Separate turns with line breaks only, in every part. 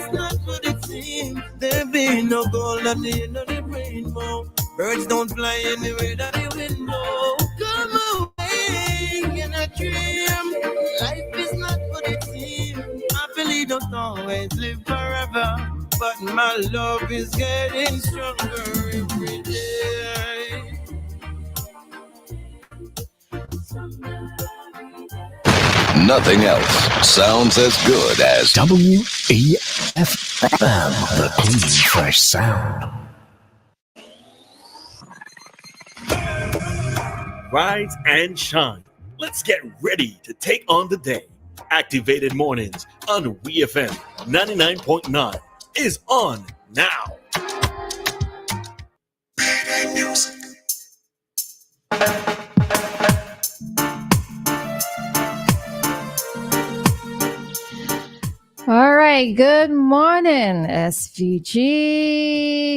is not what it seems. There be no gold at the end of the rainbow. Birds don't fly anywhere that the wind blow. Come away in a dream. Life is not what it seems. Happily don't always live forever, but my love is getting stronger every day.
Nothing else sounds as good as
WEFM, the clean, fresh sound.
Rise and shine. Let's get ready to take on the day. Activated Mornings on WEFM 99.9 is on now.
All right. Good morning, SVG.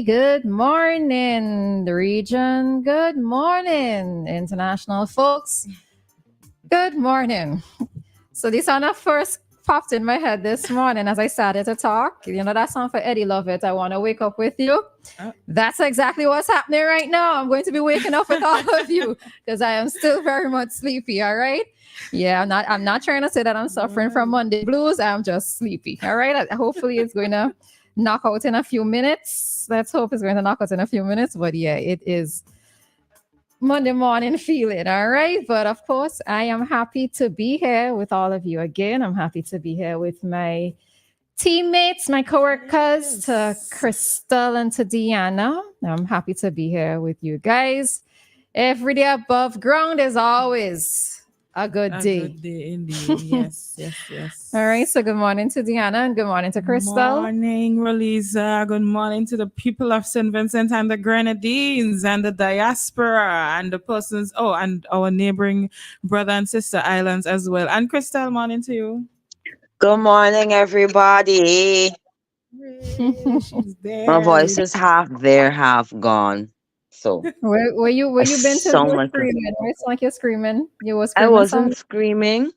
Good morning, the region. Good morning, international folks. Good morning. So this song that first popped in my head this morning as I started to talk. You know that song for Eddie Lovett, I Want to Wake Up With You? That's exactly what's happening right now. I'm going to be waking up with all of you because I am still very much sleepy, all right? Yeah, I'm not trying to say that I'm suffering from Monday blues. I'm just sleepy. All right. Hopefully it's going to knock out in a few minutes. Let's hope it's going to knock out in a few minutes. But yeah, it is Monday morning feeling. All right. But of course, I am happy to be here with all of you again. I'm happy to be here with my teammates, my coworkers, to Christal and to Dianna. I'm happy to be here with you guys. Every day above ground is always a good day.
A good day indeed. Yes.
All right. So good morning to Dianna and good morning to Christal.
Good morning, Roleza. Good morning to the people of St. Vincent and the Grenadines and the diaspora and the persons, and our neighboring brother and sister islands as well. And Christal, morning to you.
Good morning, everybody.
She's there.
My voice is half there, half gone. So
where you been to screaming? It's like you're screaming. You were screaming.
I wasn't screaming,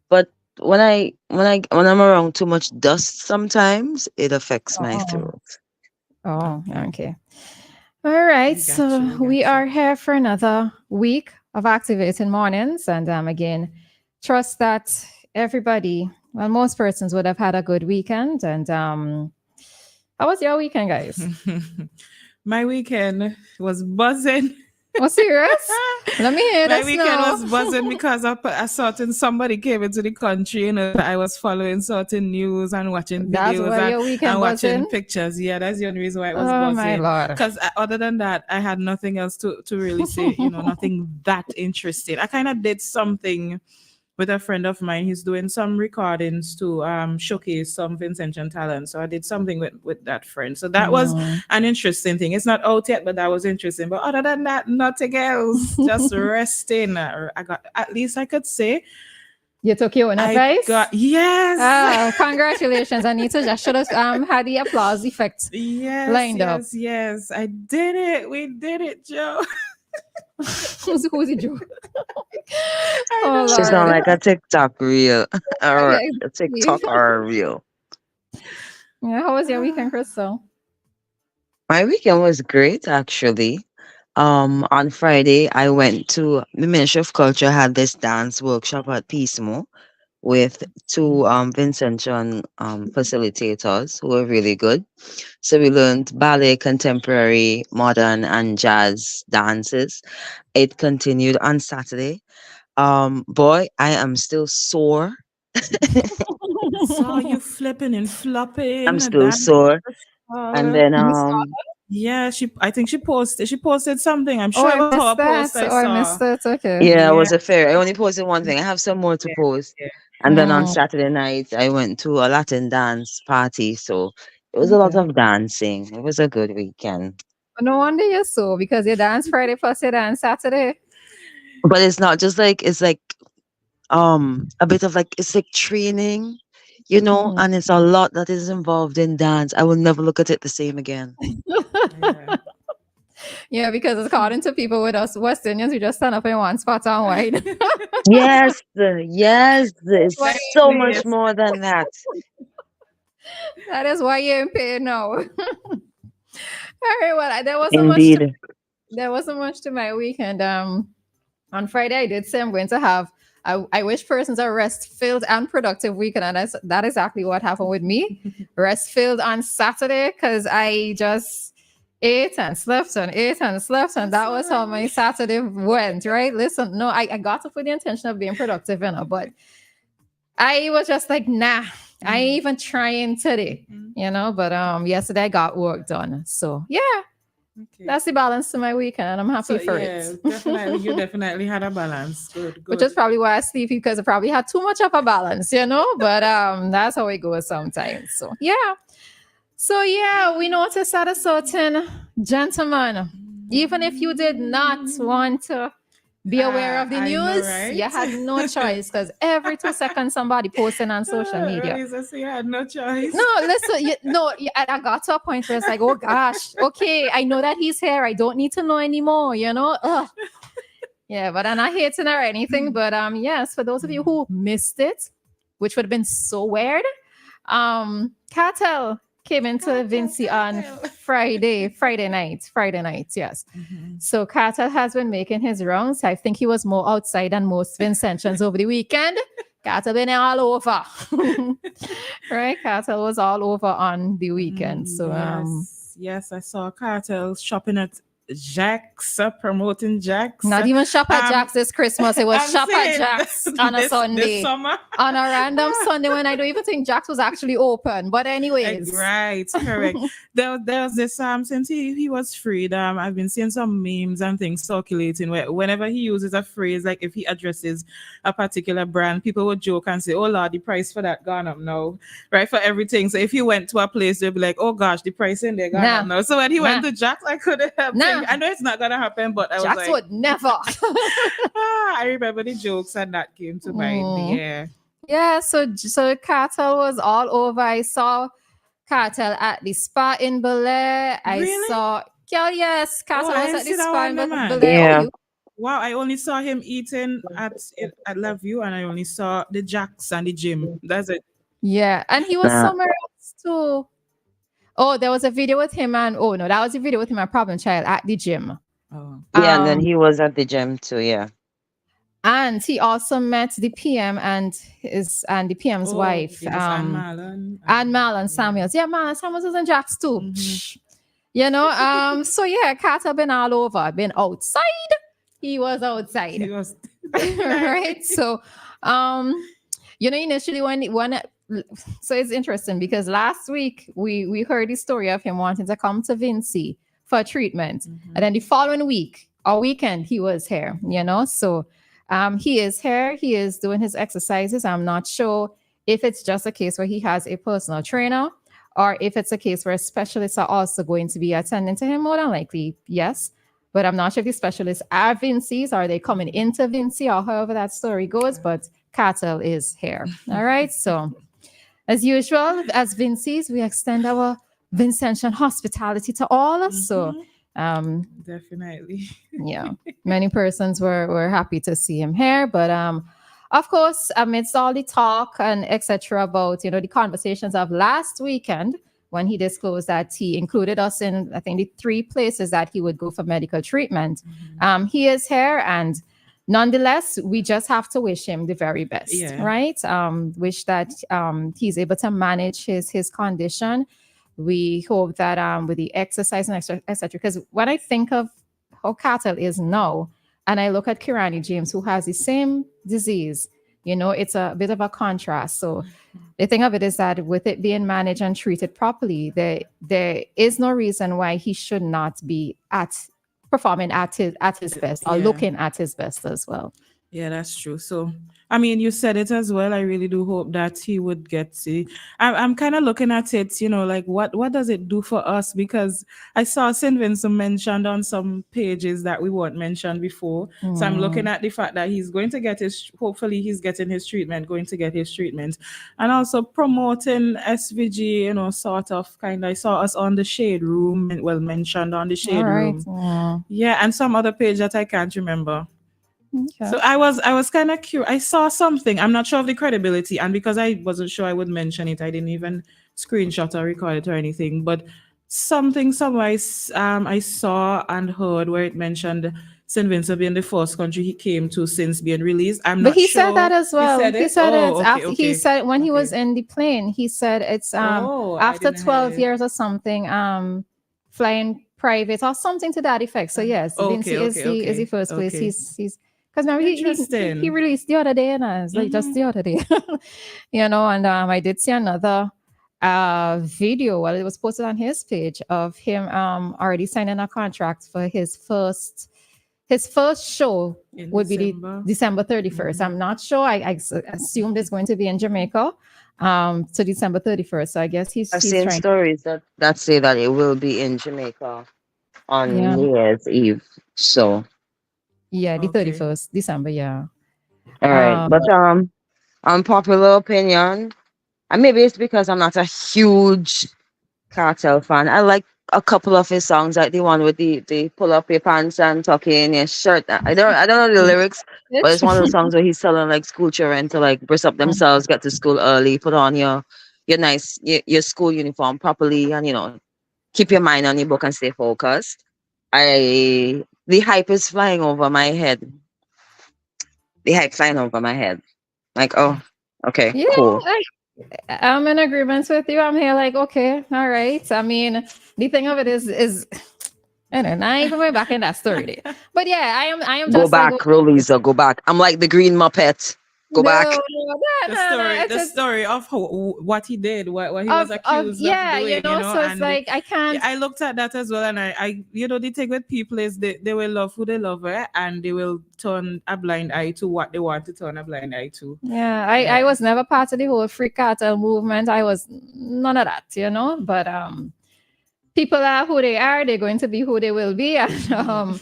but when I'm around too much dust, sometimes it affects my throat.
Oh, okay. All right. So we are here for another week of Activating Mornings, and again, trust that everybody, well, most persons would have had a good weekend. And how was your weekend, guys?
My weekend was buzzing.
Oh, serious? Let me hear
My
this
weekend
now.
was buzzing because a certain somebody came into the country. I was following certain news and watching videos and watching pictures. Yeah, that's the only reason why it was buzzing.
My Lord.
Because other than that, I had nothing else to really say. Nothing that interesting. I kind of did something with a friend of mine. He's doing some recordings to showcase some Vincentian talent. So I did something with that friend. So that was an interesting thing. It's not out yet, but that was interesting. But other than that, nothing else. Just resting. At least I could say.
You took your own advice?
Yes.
Congratulations, Anita. Just should have had the applause effect lined up.
Yes. I did it. We did it, Joe.
Who's it, Joe?
She's not like a TikTok reel or a TikTok or a reel.
Yeah, how was your weekend, Christal?
My weekend was great, actually. On Friday, I went to the Ministry of Culture had this dance workshop at Peacemo with two Vincentian facilitators who were really good. So we learned ballet, contemporary, modern, and jazz dances. It continued on Saturday. Boy, I am still sore.
Saw you flipping and flopping.
I'm still sore. And then
yeah, I think she posted something. I'm sure it was her post I saw.
I missed it. Okay.
Yeah, it was a fair. I only posted one thing. I have some more to post. Yeah. And then on Saturday night, I went to a Latin dance party. So it was a lot of dancing. It was a good weekend.
No wonder you're so, because you dance Friday plus you dance Saturday.
But it's not just like, it's like a bit of like, it's like training, and it's a lot that is involved in dance. I will never look at it the same again.
Yeah, because according to people with us West Indians, we just stand up in one spot and wide.
Yes, it's so much more than that.
That is why you're in pain now. All right. Well,
Indeed.
there wasn't much to my weekend. On Friday I did say I'm going to have I wish persons are rest filled and productive weekend, and that exactly what happened with me. Rest filled on Saturday because I just ate and slept and ate and slept, and that was how my Saturday went. Right? Listen, no, I got up with the intention of being productive, but I was just like, nah, I ain't even trying today, But yesterday I got work done, so yeah.
Okay.
That's the balance to my weekend, and I'm happy for it.
Definitely, you definitely had a balance. Good.
Which is probably why I sleep, because I probably had too much of a balance, But that's how it goes sometimes. So yeah, we noticed that a certain gentleman, even if you did not want to be aware of the
I
news,
know, right?
you had no choice, because every 2 seconds somebody posting on social media.
Roleza, so you had no choice.
No, listen, I got to a point where it's like, oh gosh, okay, I know that he's here. I don't need to know anymore, Ugh. Yeah, but I'm not hating or anything. But yes, for those of you who missed it, which would have been so weird, Kartel came into Vinci on Friday night, yes. So Kartel has been making his rounds. I think he was more outside than most Vincentians over the weekend. Kartel been all over. Right? Kartel was all over on the weekend. So
yes, I saw Kartel shopping at Jack's, promoting Jack's.
Not even shop at Jack's this Christmas. It was shop at Jack's on a Sunday.
This summer.
On a random Sunday when I don't even think Jack's was actually open. But anyways.
Right, correct. There's this since he was freed, I've been seeing some memes and things circulating where whenever he uses a phrase, like if he addresses a particular brand, people would joke and say, oh Lord, the price for that gone up now, right? For everything. So if he went to a place, they'll be like, oh gosh, the price in there gone up now. So when he went to Jack's, I couldn't help him. I know it's not gonna happen, but I was
Jack's
like,
would never.
I remember the jokes and that came to mind.
Yeah, so Kartel was all over. I saw Kartel at the spa in Bel Air.
Really?
Yes, Kartel was at the spa in Bel Air.
Yeah.
Wow, I only saw him eating at La View, and I only saw the Jacks and the gym. That's it.
Yeah, and he was somewhere else too. Oh, there was a video with him that was a video with him and Problem Child at the gym.
Oh.
Yeah, and then he was at the gym too, yeah.
And he also met the PM and the PM's wife.
Yes, and Marlon.
And Marlon Samuels. Yeah, Marlon Samuels was in Jack's too. So yeah, Kartel been all over. Been outside. He was outside.
He was
right. So initially when so it's interesting because last week we heard the story of him wanting to come to Vinci for treatment. And then the following week or weekend he was here, So he is here. He is doing his exercises. I'm not sure if it's just a case where he has a personal trainer or if it's a case where specialists are also going to be attending to him. More than likely, yes. But I'm not sure if the specialists are Vinci's or are they coming into Vinci or however that story goes. But Kartel is here. All right. So as usual, as Vinci's, we extend our Vincentian hospitality to all. So
definitely.
Yeah. Many persons were happy to see him here. But of course, amidst all the talk and etc. about, the conversations of last weekend, when he disclosed that he included us in, I think, the 3 places that he would go for medical treatment. He is here, and nonetheless, we just have to wish him the very best, right? Wish that he's able to manage his condition. We hope that with the exercise and etc. Because when I think of how Kartel is now, and I look at Kirani James, who has the same disease, it's a bit of a contrast. So the thing of it is that with it being managed and treated properly, there is no reason why he should not be performing at his best or looking at his best as well.
Yeah, that's true. So, I mean, you said it as well. I really do hope that he would get to. I'm kind of looking at it, like what does it do for us? Because I saw St. Vincent mentioned on some pages that we weren't mentioned before. So I'm looking at the fact that he's going to get hopefully he's getting his treatment, going to get his treatment. And also promoting SVG, sort of I saw us on the Shade Room, mentioned on the Shade Room. Yeah, and some other page that I can't remember.
Okay.
So I was kind of curious. I saw something. I'm not sure of the credibility, and because I wasn't sure I would mention it, I didn't even screenshot or record it or anything. But something somewhere I saw and heard where it mentioned St. Vincent being the first country he came to since being released. I'm
But
not
he
sure.
said that as well.
He said it.
It's
Okay,
after he
okay.
said when he was
Okay.
in the plane, he said it's
Oh, I
after
didn't
12
hear.
years or something, flying private or something to that effect. So yes, Vinci
Okay,
is
okay,
the
okay,
first place.
okay.
He's because now he
Interesting.
released the other day, and it's like just the other day. You know, and I did see another video, well, it was posted on his page of him already signing a contract for his first show
In
would be the
December.
December 31st. I'm not sure. I assumed it's going to be in Jamaica to December 31st. So I guess
I've
he's
seen
trying.
stories that say that it will be in Jamaica on
Yeah.
New Year's Eve. So,
Yeah, the
Okay.
31st December, yeah.
all right.
Um
But unpopular opinion, and maybe it's because I'm not a huge Kartel fan. I like a couple of his songs, like the one with the pull up your pants and tuck in your shirt. I don't know the lyrics, but it's one of the songs where he's telling like school children to like brisk up themselves, get to school early, put on your nice your school uniform properly, and keep your mind on your book and stay focused. The hype is flying over my head. The hype flying over my head. Like, oh, okay,
yeah,
cool.
I'm in agreement with you. I'm here like, okay, all right. I mean, the thing of it is I don't know, I ain't even going back in that story there. But yeah, I am
Go
just like,
back, Roleza, go back. I'm like the green Muppet. Go back.
The story of what he did, what he was accused of
yeah,
doing,
so it's
and
like I can't.
I looked at that as well, and I the thing with people is they will love who they love, and they will turn a blind eye to what they want to turn a blind eye to.
Yeah, I was never part of the whole free cartel movement. I was none of that, but people are who they are, they're going to be who they will be. And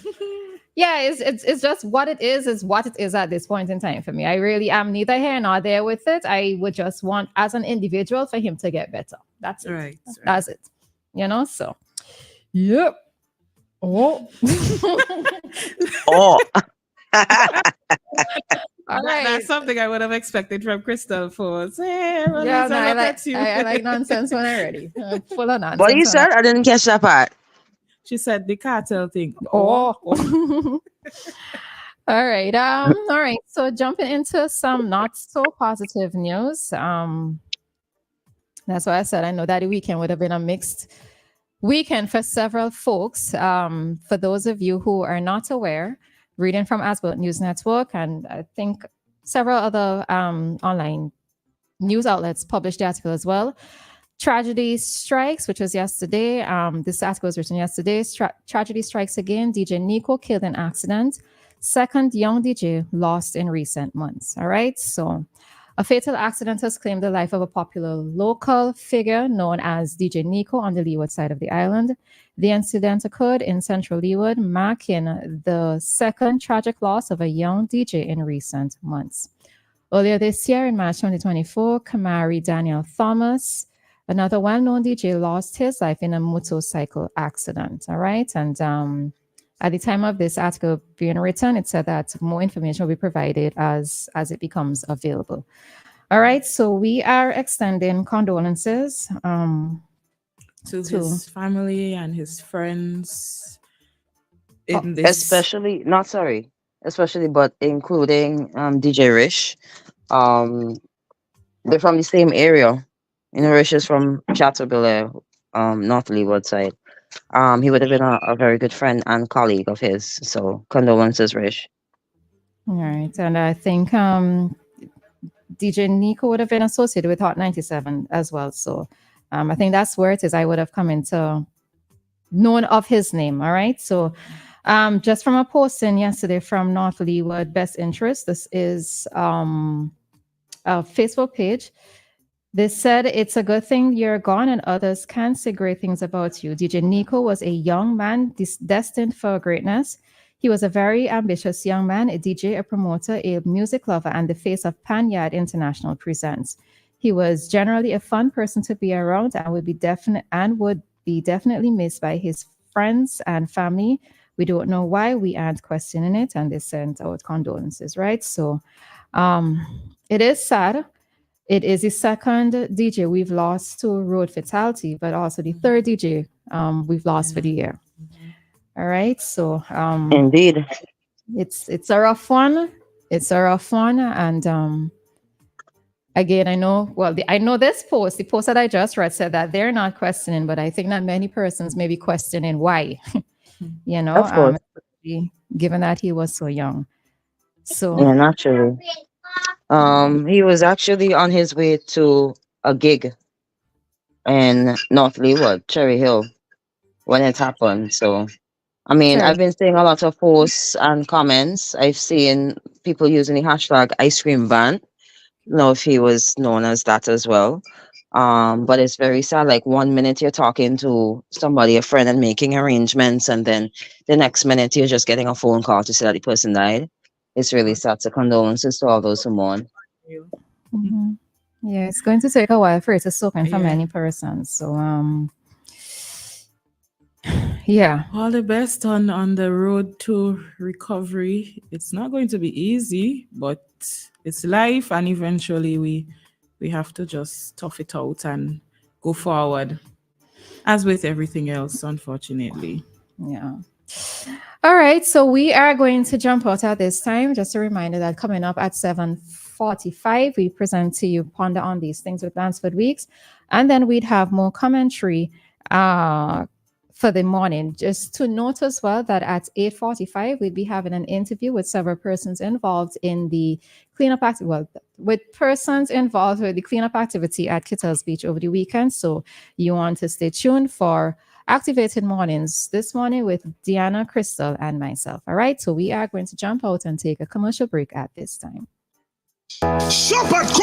yeah, it's just what it is what it is at this point in time for me. I really am neither here nor there with it. I would just want as an individual for him to get better. That's it.
Right.
That's it. So yep. Oh.
Oh.
All right.
That's something I would have expected from Christal for.
Yeah, no, I like nonsense when I'm ready. Full of nonsense.
What you said? I didn't catch that part.
She said the cartel thing.
Oh. All right. All right. So jumping into some not so positive news. That's why I said I know that the weekend would have been a mixed weekend for several folks. For those of you who are not aware, reading from Asbot News Network, and I think several other online news outlets published the article as well. Tragedy strikes, which was yesterday. This article was written yesterday. Tragedy strikes again. DJ Neko killed in accident. Second young DJ lost in recent months. All right. So a fatal accident has claimed the life of a popular local figure known as DJ Neko on the leeward side of the island. The incident occurred in central Leeward, marking the second tragic loss of a young DJ in recent months. Earlier this year, in March 2024, Kamari Daniel Thomas, another well-known DJ, lost his life in a motorcycle accident. All right. And at the time of this article being written, it said that more information will be provided as it becomes available. All right. So we are extending condolences
to his family and his friends.
Especially, but including DJ Rish. They're from the same area. Rish is from Chatterbell, North Leeward side. He would have been a very good friend and colleague of his. So condolences, Rish.
All right. And I think DJ Neko would have been associated with Hot 97 as well. So I think that's where it is. I would have come into known of his name. All right. So just from a posting yesterday from North Leeward Best Interest, this is a Facebook page. They said, it's a good thing you're gone and others can say great things about you. DJ Neko was a young man destined for greatness. He was a very ambitious young man, a DJ, a promoter, a music lover, and the face of Panyard International Presents. He was generally a fun person to be around and would be definitely missed by his friends and family, We don't know why. We aren't questioning it, and they sent out condolences, right? So it is sad. It is the second DJ we've lost to road fatality, but also the third DJ we've lost for the year. All right. So
Indeed.
it's a rough one. It's a rough one. And again, I know, I know this post, the post that I just read said that they're not questioning, but I think that many persons may be questioning why,
Of course.
given that he was so young. So,
Yeah, naturally. He was actually on his way to a gig in North Leeward, Cherry Hill, when it happened. So, I mean,
sorry.
I've been seeing a lot of posts and comments. I've seen people using the hashtag ice cream van. Know if he was known as that as well. But it's very sad. Like 1 minute you're talking to somebody, a friend, and making arrangements, and then the next minute you're just getting a phone call to say that the person died. It's really sad. So condolences to all those who mourn.
Mhm. Yeah, it's going to take a while for it to soak in for
Yeah.
many persons. So, yeah.
All the best on the road to recovery. It's not going to be easy, but it's life, and eventually we have to just tough it out and go forward. As with everything else, unfortunately.
Yeah. All right. So we are going to jump out at this time. Just a reminder that coming up at 7:45, we present to you Ponder on These Things with Lansford Weeks. And then we'd have more commentary for the morning. Just to note as well that at 8:45, we'd be having an interview with several persons involved in the cleanup activity. Well, with persons involved with the cleanup activity at Kittles Beach over the weekend. So you want to stay tuned for Activated Mornings this morning with Dianna, Christal, and myself. All right. So we are going to jump out and take a commercial break at this time.
Shop at